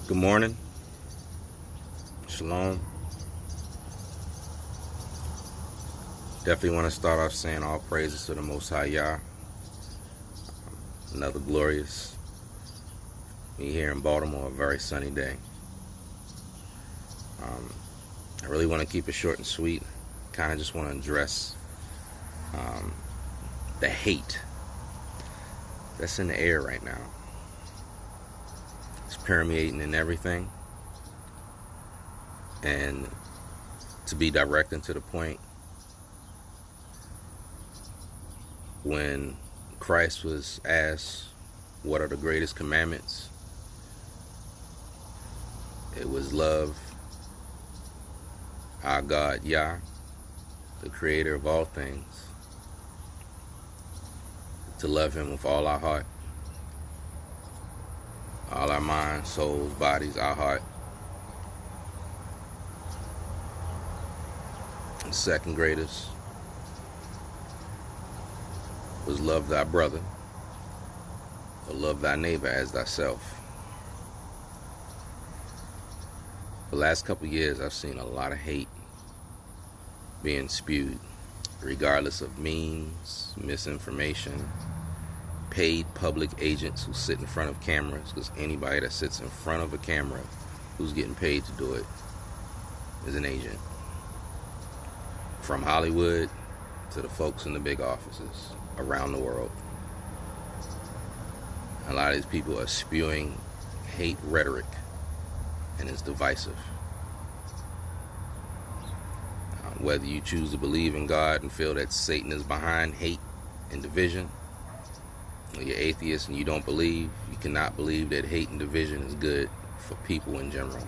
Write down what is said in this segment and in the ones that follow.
Good morning. Shalom. Definitely want to start off saying all praises to the Most High Yah. Another glorious, me here in Baltimore, a very sunny day. I really want to keep it short and sweet. Kind of just want to address the hate that's in the air right now. It's permeating in everything. And to be direct and to the point, when Christ was asked, what are the greatest commandments? It was love our God, Yah, the creator of all things, to love him with all our heart, all our minds, souls, bodies, our heart. The second greatest was love thy brother, or love thy neighbor as thyself. The last couple of years, I've seen a lot of hate being spewed, regardless of memes, misinformation, paid public agents who sit in front of cameras, because anybody that sits in front of a camera who's getting paid to do it is an agent. From Hollywood to the folks in the big offices around the world. A lot of these people are spewing hate rhetoric, and it's divisive. Whether you choose to believe in God and feel that Satan is behind hate and division, or you're atheist and you don't believe, you cannot believe that hate and division is good for people in general.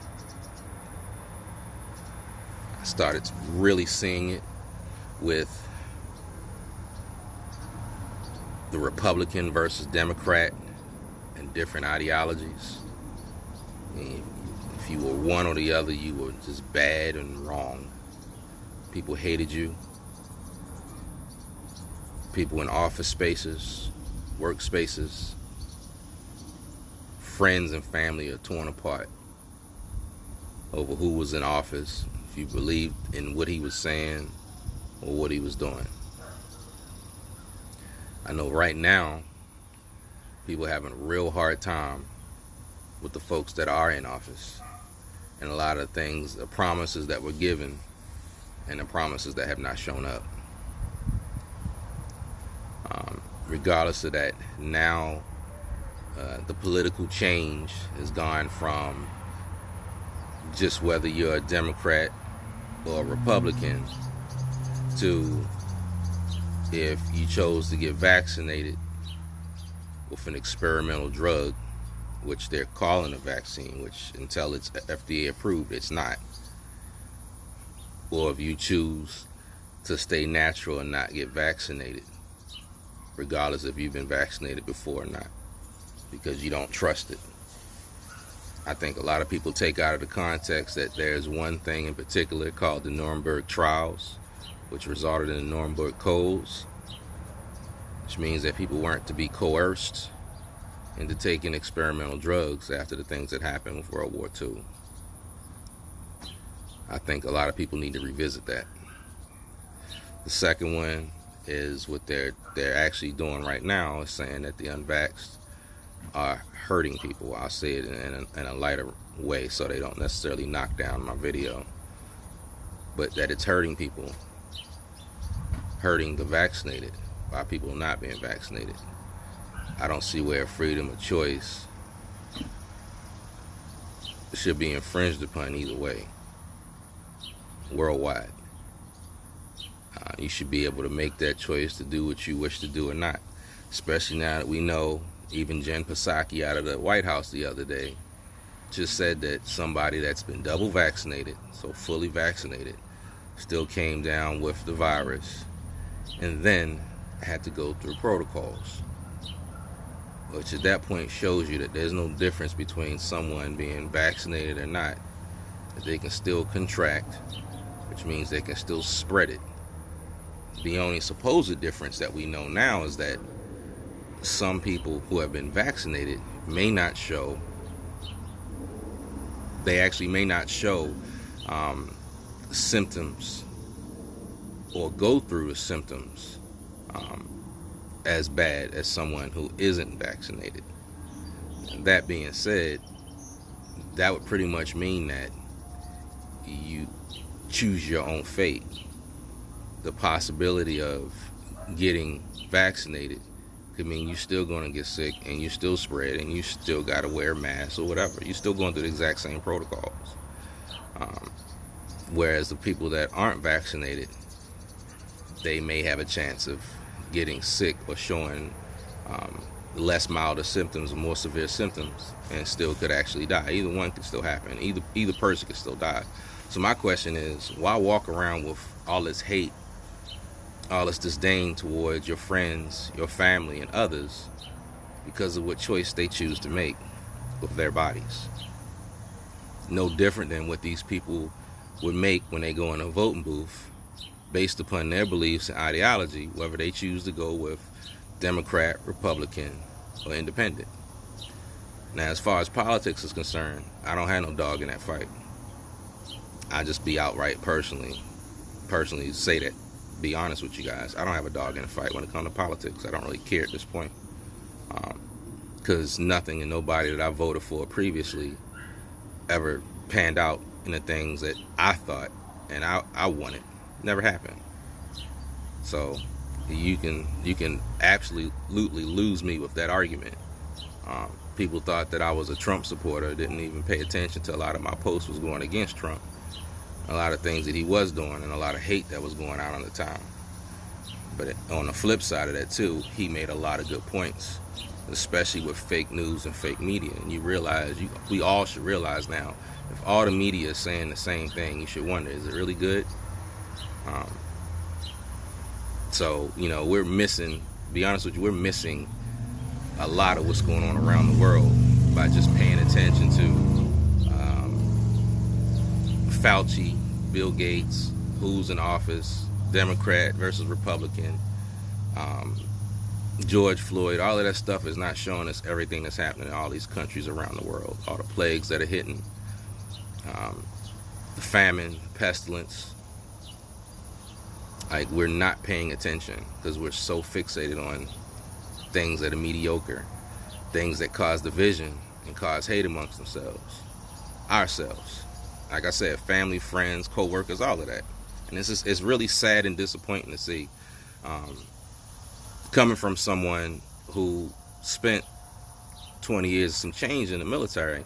I started really seeing it with the Republican versus Democrat and different ideologies. And if you were one or the other, you were just bad and wrong. People hated you. People in office spaces, workspaces, friends and family are torn apart over who was in office, if you believed in what he was saying or what he was doing. I know right now people are having a real hard time with the folks that are in office, and a lot of things, the promises that were given and the promises that have not shown up. Regardless of that, now the political change has gone from just whether you're a Democrat or a Republican to if you chose to get vaccinated with an experimental drug, which they're calling a vaccine, which until it's FDA approved, it's not. Or if you choose to stay natural and not get vaccinated, regardless if you've been vaccinated before or not, because you don't trust it. I think a lot of people take out of the context that there's one thing in particular called the Nuremberg trials, which resulted in the Nuremberg codes, which means that people weren't to be coerced into taking experimental drugs after the things that happened with World War II. I think a lot of people need to revisit that. The second one is what they're actually doing right now, is saying that the unvaxxed are hurting people. I'll say it in a lighter way so they don't necessarily knock down my video, but that it's hurting people, hurting the vaccinated by people not being vaccinated. I don't see where freedom of choice should be infringed upon either way, worldwide. You should be able to make that choice to do what you wish to do or not, especially now that we know even Jen Psaki out of the White House the other day just said that somebody that's been double vaccinated, so fully vaccinated, still came down with the virus and then had to go through protocols, which at that point shows you that there's no difference between someone being vaccinated or not, that they can still contract, which means they can still spread it. The only supposed difference that we know now is that some people who have been vaccinated may not show They actually may not show symptoms or go through the symptoms as bad as someone who isn't vaccinated. And that being said, that would pretty much mean that you choose your own fate. The possibility of getting vaccinated could mean you're still going to get sick and you still spread and you still got to wear masks or whatever. You're still going through the exact same protocols. Whereas the people that aren't vaccinated, they may have a chance of getting sick or showing less milder symptoms or more severe symptoms and still could actually die. Either one could still happen. Either person could still die. So my question is, why walk around with all this hate, all this disdain towards your friends, your family, and others because of what choice they choose to make with their bodies? No different than what these people would make when they go in a voting booth based upon their beliefs and ideology, whether they choose to go with Democrat, Republican, or Independent. Now, as far as politics is concerned, I don't have no dog in that fight. I just be outright personally say that, be honest with you guys. I don't have a dog in the fight when it comes to politics. I don't really care at this point. Because nothing and nobody that I voted for previously ever panned out in the things that I thought and I wanted. Never happened. So you can absolutely lose me with that argument. People thought that I was a Trump supporter, didn't even pay attention to a lot of my posts was going against Trump, a lot of things that he was doing, and a lot of hate that was going on at the time. But on the flip side of that too, he made a lot of good points, especially with fake news and fake media. And you realize, we all should realize now, if all the media is saying the same thing, you should wonder, is it really good? So, we're missing, to be honest with you, we're missing a lot of what's going on around the world by just paying attention to Fauci, Bill Gates, who's in office, Democrat versus Republican, George Floyd. All of that stuff is not showing us everything that's happening in all these countries around the world, all the plagues that are hitting, the famine, pestilence. Like, we're not paying attention because we're so fixated on things that are mediocre, things that cause division and cause hate amongst ourselves. Like I said, family, friends, co-workers, all of that. And it's really sad and disappointing to see, coming from someone who spent 20 years some change in the military.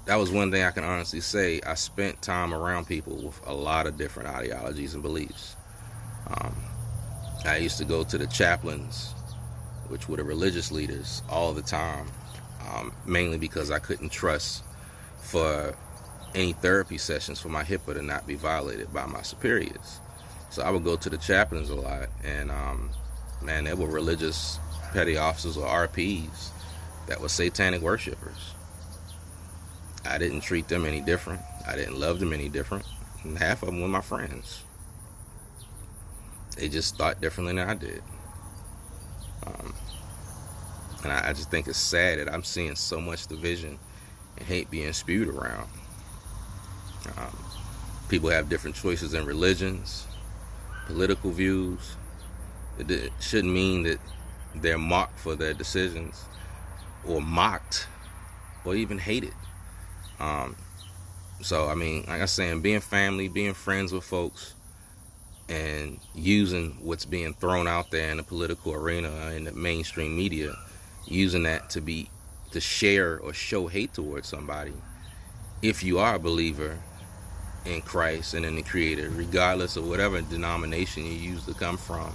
That was one thing I can honestly say. I spent time around people with a lot of different ideologies and beliefs. I used to go to the chaplains, which were the religious leaders, all the time, mainly because I couldn't trust for any therapy sessions for my HIPAA to not be violated by my superiors. So I would go to the chaplains a lot, and man, they were religious petty officers or RPs that were satanic worshipers. I didn't treat them any different. I didn't love them any different. And half of them were my friends. They just thought differently than I did. And I just think it's sad that I'm seeing so much division and hate being spewed around. People have different choices in religions, political views. It shouldn't mean that they're mocked for their decisions, or mocked, or even hated. So, I mean, like I was saying, being family, being friends with folks, and using what's being thrown out there in the political arena, in the mainstream media, using that to share or show hate towards somebody. If you are a believer in Christ and in the Creator, regardless of whatever denomination you used to come from,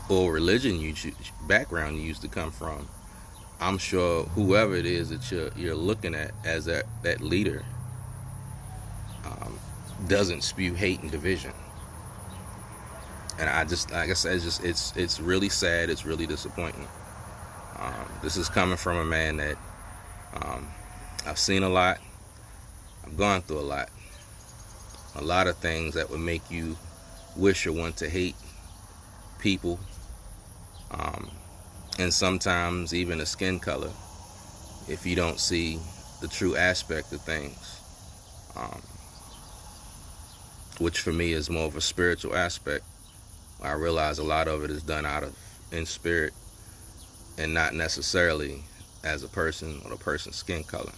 or religion background you used to come from, I'm sure whoever it is that you're looking at as that leader doesn't spew hate and division. And I just, like I said, it's really sad. It's really disappointing. This is coming from a man that I've seen a lot. I've gone through a lot of things that would make you wish or want to hate people, and sometimes even a skin color, if you don't see the true aspect of things, um, which for me is more of a spiritual aspect. I realize a lot of it is done out of in spirit and not necessarily as a person or the person's skin color.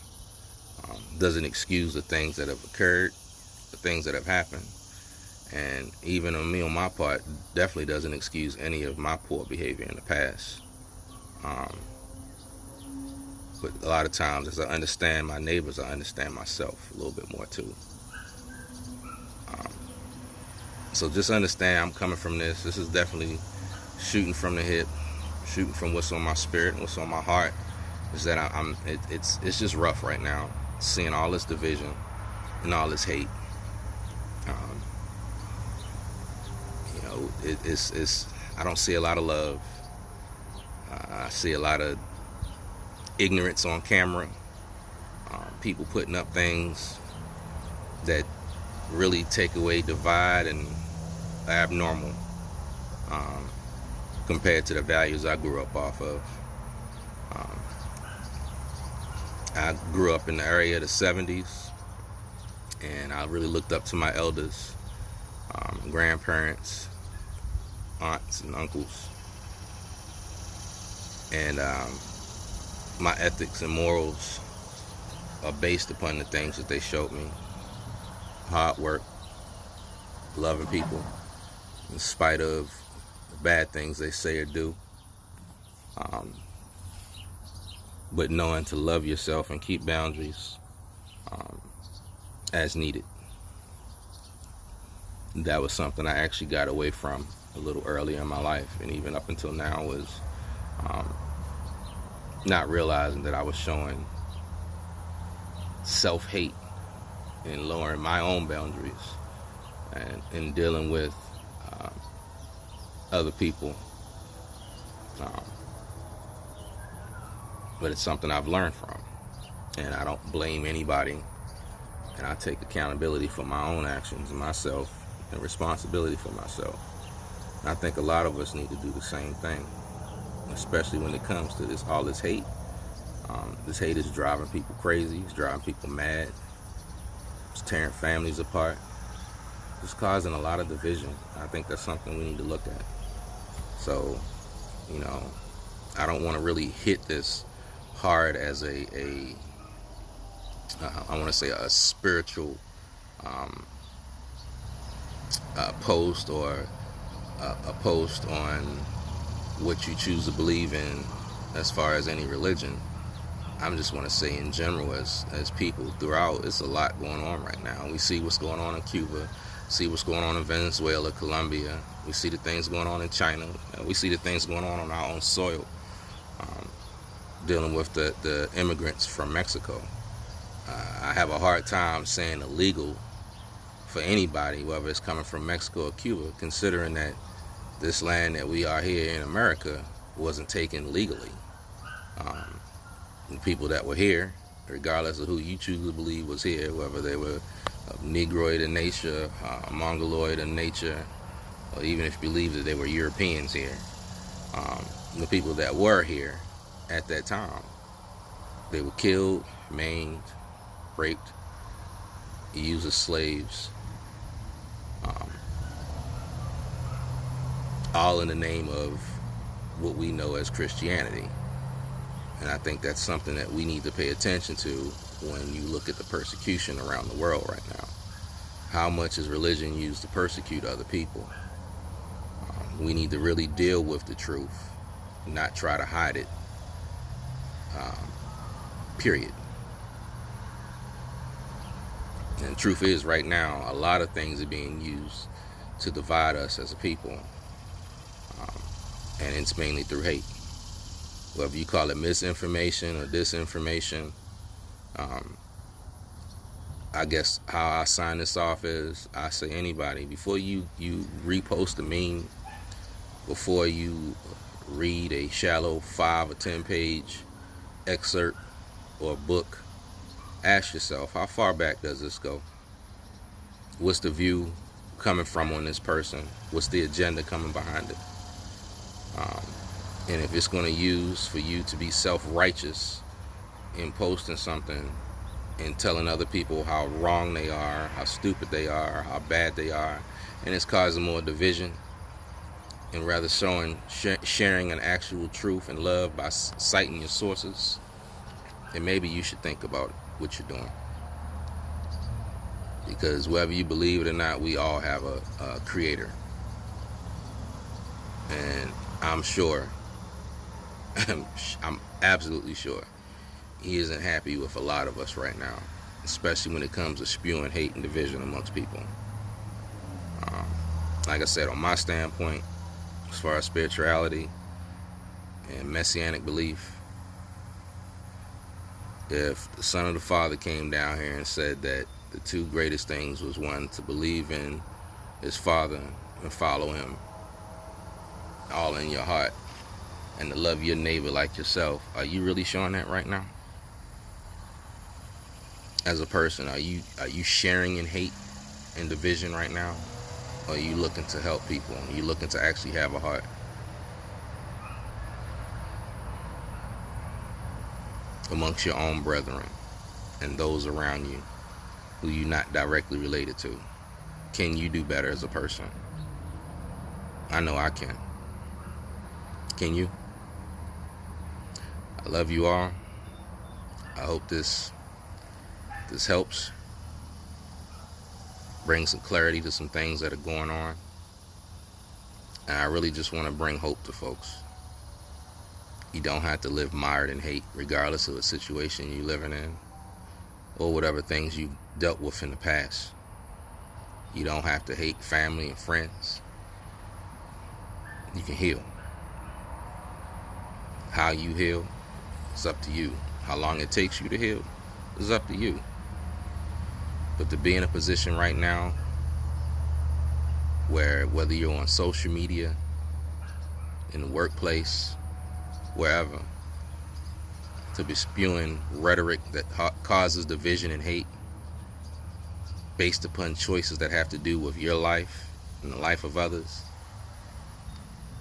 Doesn't excuse the things that have occurred, the things that have happened, and even on me, on my part, definitely doesn't excuse any of my poor behavior in the past. But a lot of times, as I understand my neighbors, I understand myself a little bit more too. So just understand, I'm coming from this. This is definitely shooting from the hip, shooting from what's on my spirit and what's on my heart. Is that it's just rough right now, seeing all this division and all this hate. It's I don't see a lot of love. I see a lot of ignorance on camera. People putting up things that really take away, divide, and abnormal compared to the values I grew up off of. I grew up in the area of the 70s, and I really looked up to my elders, grandparents, aunts, and uncles. And my ethics and morals are based upon the things that they showed me. Hard work, loving people, in spite of the bad things they say or do. But knowing to love yourself and keep boundaries as needed. That was something I actually got away from a little earlier in my life, and even up until now was not realizing that I was showing self-hate and lowering my own boundaries and in dealing with other people. But it's something I've learned from, and I don't blame anybody, and I take accountability for my own actions and myself and responsibility for myself. And I think a lot of us need to do the same thing, especially when it comes to all this hate. This hate is driving people crazy. It's driving people mad. It's tearing families apart. It's causing a lot of division. I think that's something we need to look at. So, I don't want to really hit this hard as I want to say a spiritual post, or a post on what you choose to believe in as far as any religion. I just want to say in general, as people throughout, it's a lot going on right now. We see what's going on in Cuba, see what's going on in Venezuela, Colombia. We see the things going on in China. We see the things going on our own soil, dealing with the immigrants from Mexico. I have a hard time saying illegal for anybody, whether it's coming from Mexico or Cuba, considering that this land that we are here in America wasn't taken legally. The people that were here, regardless of who you choose to believe was here, whether they were Negroid in nature, Mongoloid in nature, or even if you believe that they were Europeans here, the people that were here at that time, they were killed, maimed, raped, used as slaves, all in the name of what we know as Christianity. And I think that's something that we need to pay attention to when you look at the persecution around the world right now. How much is religion used to persecute other people? We need to really deal with the truth, not try to hide it. Period. And the truth is, right now, a lot of things are being used to divide us as a people. And it's mainly through hate. Whether you call it misinformation or disinformation, I guess how I sign this off is, I say anybody, before you repost a meme, before you read a shallow 5 or 10 page excerpt or book, ask yourself, how far back does this go? What's the view coming from on this person? What's the agenda coming behind it? And if it's going to use for you to be self-righteous in posting something and telling other people how wrong they are, how stupid they are, how bad they are, and it's causing more division. And rather sharing an actual truth and love by citing your sources, and maybe you should think about what you're doing. Because whether you believe it or not, we all have a creator. And I'm sure, I'm absolutely sure, he isn't happy with a lot of us right now, especially when it comes to spewing hate and division amongst people. Like I said, on my standpoint, as far as spirituality and messianic belief, if the Son of the Father came down here and said that the two greatest things was, one, to believe in his Father and follow him all in your heart, and to love your neighbor like yourself, are you really showing that right now? As a person, are you sharing in hate and division right now? Or are you looking to help people? Are you looking to actually have a heart? Amongst your own brethren and those around you who you're not directly related to, can you do better as a person? I know I can. Can you? I love you all. I hope this helps bring some clarity to some things that are going on. And I really just want to bring hope to folks. You don't have to live mired in hate, regardless of the situation you're living in or whatever things you dealt with in the past. You don't have to hate family and friends. You can heal. How you heal is up to you. How long it takes you to heal is up to you. But to be in a position right now where, whether you're on social media, in the workplace, wherever, to be spewing rhetoric that causes division and hate based upon choices that have to do with your life and the life of others.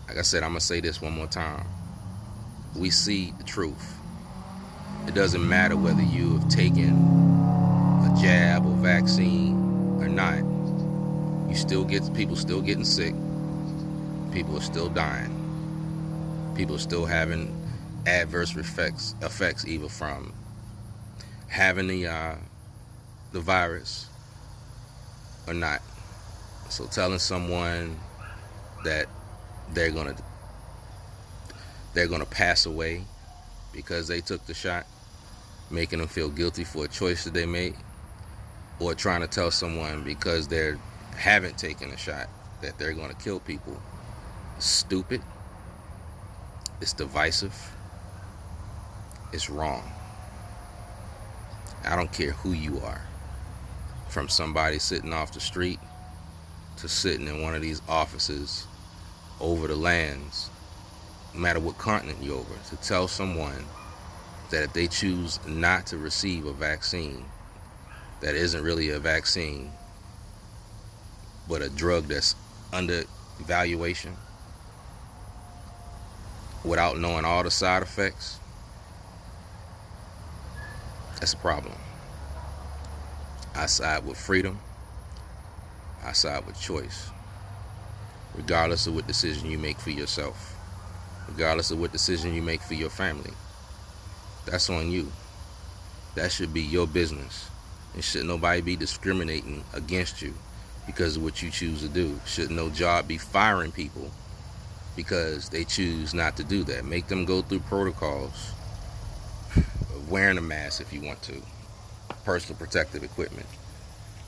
Like I said, I'm going to say this one more time. We see the truth. It doesn't matter whether you have taken a jab or vaccine or not. People still getting sick. People are still dying. People are still having adverse effects either from having the virus or not. So telling someone that they're gonna pass away because they took the shot, making them feel guilty for a choice that they made, or trying to tell someone because they haven't taken a shot that they're going to kill people, it's stupid, it's divisive, it's wrong. I don't care who you are, from somebody sitting off the street to sitting in one of these offices over the lands, no matter what continent you're over, to tell someone that if they choose not to receive a vaccine that isn't really a vaccine but a drug that's under evaluation, without knowing all the side effects, that's a problem. I side with freedom. I side with choice. Regardless of what decision you make for yourself, regardless of what decision you make for your family, that's on you. That should be your business. And should nobody be discriminating against you because of what you choose to do. Should no job be firing people because they choose not to do that. Make them go through protocols of wearing a mask if you want to, personal protective equipment.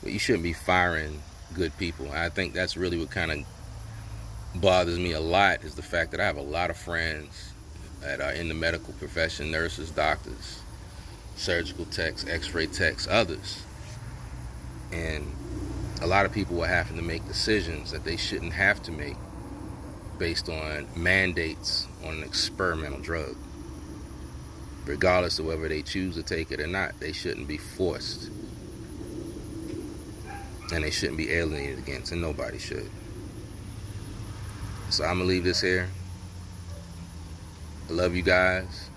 But you shouldn't be firing good people. I think that's really what kind of bothers me a lot, is the fact that I have a lot of friends that are in the medical profession, nurses, doctors, surgical techs, x-ray techs, others. And a lot of people are having to make decisions that they shouldn't have to make based on mandates on an experimental drug. Regardless of whether they choose to take it or not, they shouldn't be forced. And they shouldn't be alienated against, and nobody should. So I'm going to leave this here. I love you guys,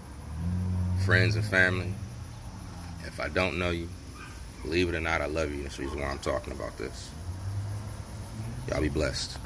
friends and family. If I don't know you, Believe it or not, I love you. That's the reason why I'm talking about this. Y'all be blessed.